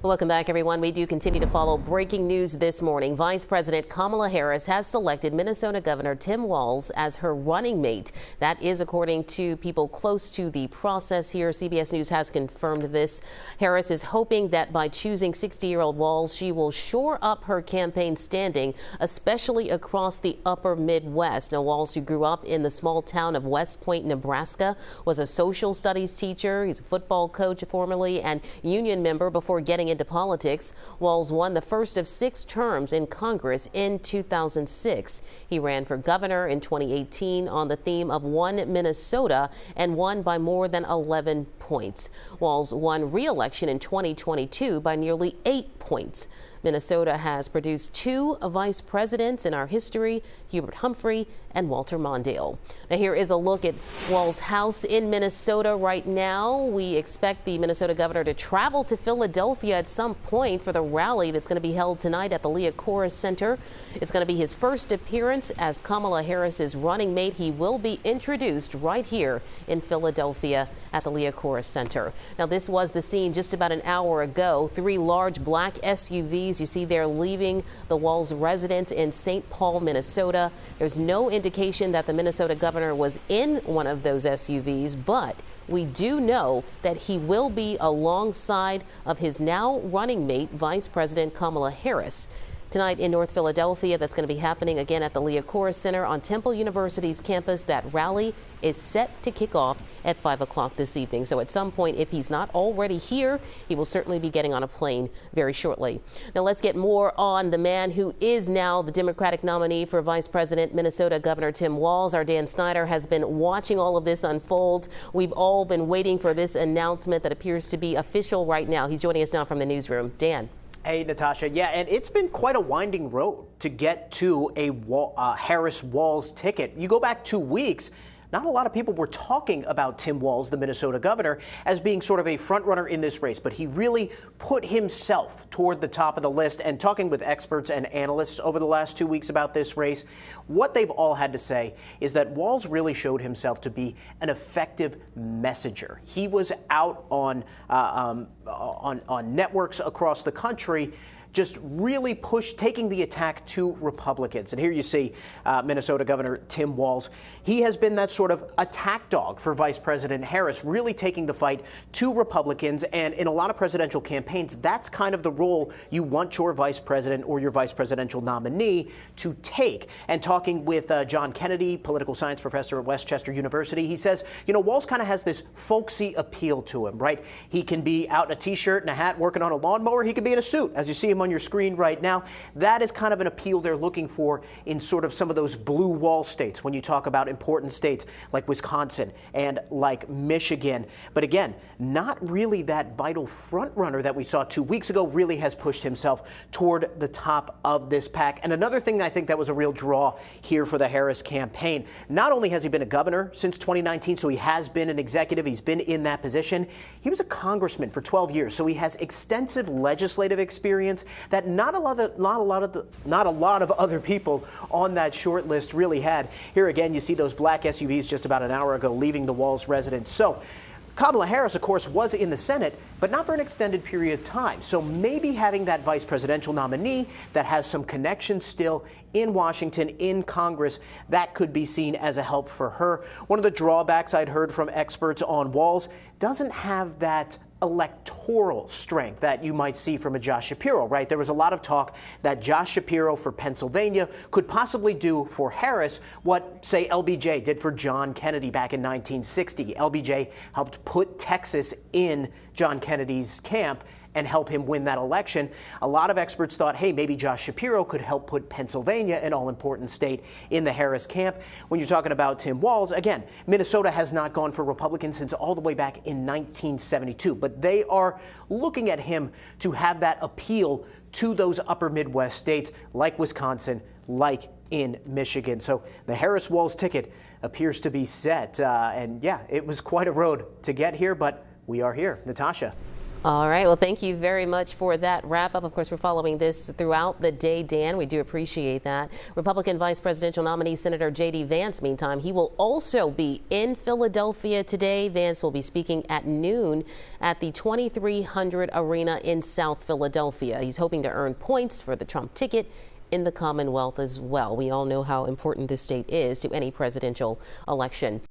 Welcome back, everyone. We do continue to follow breaking news this morning. Vice President Kamala Harris has selected Minnesota Governor Tim Walz as her running mate. That is according to people close to the process here. CBS News has confirmed this. Harris is hoping that by choosing 60-year-old Walz, she will shore up her campaign standing, especially across the upper Midwest. Now, Walz, who grew up in the small town of West Point, Nebraska, was a social studies teacher. He's a football coach formerly and union member before getting into politics. Walz won the first of 6 terms in Congress in 2006. He ran for governor in 2018 on the theme of One Minnesota and won by more than 11 points. Walz won re-election in 2022 by nearly 8 points. Minnesota has produced 2 vice presidents in our history, Hubert Humphrey and Walter Mondale. Now, here is a look at Walz's house in Minnesota right now. We expect the Minnesota governor to travel to Philadelphia at some point for the rally that's going to be held tonight at the Leah Corus Center. It's going to be his first appearance as Kamala Harris's running mate. He will be introduced right here in Philadelphia at the Leah Corus Center. Now, this was the scene just about an hour ago. 3 large black SUVs you see there leaving the Walz residence in St. Paul, Minnesota. There's no indication that the Minnesota governor was in one of those SUVs, but we do know that he will be alongside of his now running mate, Vice President Kamala Harris. Tonight in North Philadelphia, that's going to be happening again at the Leah Corus Center on Temple University's campus. That rally is set to kick off at 5 o'clock this evening. So at some point, if he's not already here, he will certainly be getting on a plane very shortly. Now let's get more on the man who is now the Democratic nominee for Vice President, Minnesota Governor Tim Walz. Our Dan Snyder has been watching all of this unfold. We've all been waiting for this announcement that appears to be official right now. He's joining us now from the newsroom. Dan. Hey, Natasha. Yeah, and it's been quite a winding road to get to a Harris-Walz ticket. You go back 2 weeks, not a lot of people were talking about Tim Walz, the Minnesota governor, as being sort of a front runner in this race, but he really put himself toward the top of the list. And talking with experts and analysts over the last 2 weeks about this race, what they've all had to say is that Walz really showed himself to be an effective messenger. He was out on networks across the country, just really taking the attack to Republicans. And here you see Minnesota Governor Tim Walz. He has been that sort of attack dog for Vice President Harris, really taking the fight to Republicans. And in a lot of presidential campaigns, that's kind of the role you want your vice president or your vice presidential nominee to take. And talking with John Kennedy, political science professor at West Chester University, he says, you know, Walz kind of has this folksy appeal to him, right? He can be out in a T-shirt and a hat working on a lawnmower. He could be in a suit, as you see him on your screen right now. That is kind of an appeal they're looking for in sort of some of those blue wall states when you talk about important states like Wisconsin and like Michigan. But again, not really that vital front runner that we saw 2 weeks ago. Really has pushed himself toward the top of this pack. And another thing I think that was a real draw here for the Harris campaign, not only has he been a governor since 2019, so he has been an executive, he's been in that position. He was a congressman for 12 years, so he has extensive legislative experience that not a lot of other people on that short list really had. Here again, you see those black SUVs just about an hour ago leaving the Walz residence. So Kamala Harris, of course, was in the Senate, but not for an extended period of time. So maybe having that vice presidential nominee that has some connections still in Washington, in Congress, that could be seen as a help for her. One of the drawbacks I'd heard from experts on Walz, doesn't have that electoral strength that you might see from a Josh Shapiro, right? There was a lot of talk that Josh Shapiro for Pennsylvania could possibly do for Harris what, say, LBJ did for John Kennedy back in 1960. LBJ helped put Texas in John Kennedy's camp and help him win that election. A lot of experts thought, hey, maybe Josh Shapiro could help put Pennsylvania, an all-important state, in the Harris camp. When you're talking about Tim Walz, again, Minnesota has not gone for Republicans since all the way back in 1972. But they are looking at him to have that appeal to those upper Midwest states like Wisconsin, like in Michigan. So the Harris-Walz ticket appears to be set. And yeah, it was quite a road to get here, but we are here. Natasha. All right. Well, thank you very much for that wrap up. Of course, we're following this throughout the day, Dan. We do appreciate that. Republican Vice Presidential nominee Senator J.D. Vance, meantime, he will also be in Philadelphia today. Vance will be speaking at noon at the 2300 Arena in South Philadelphia. He's hoping to earn points for the Trump ticket in the Commonwealth as well. We all know how important this state is to any presidential election.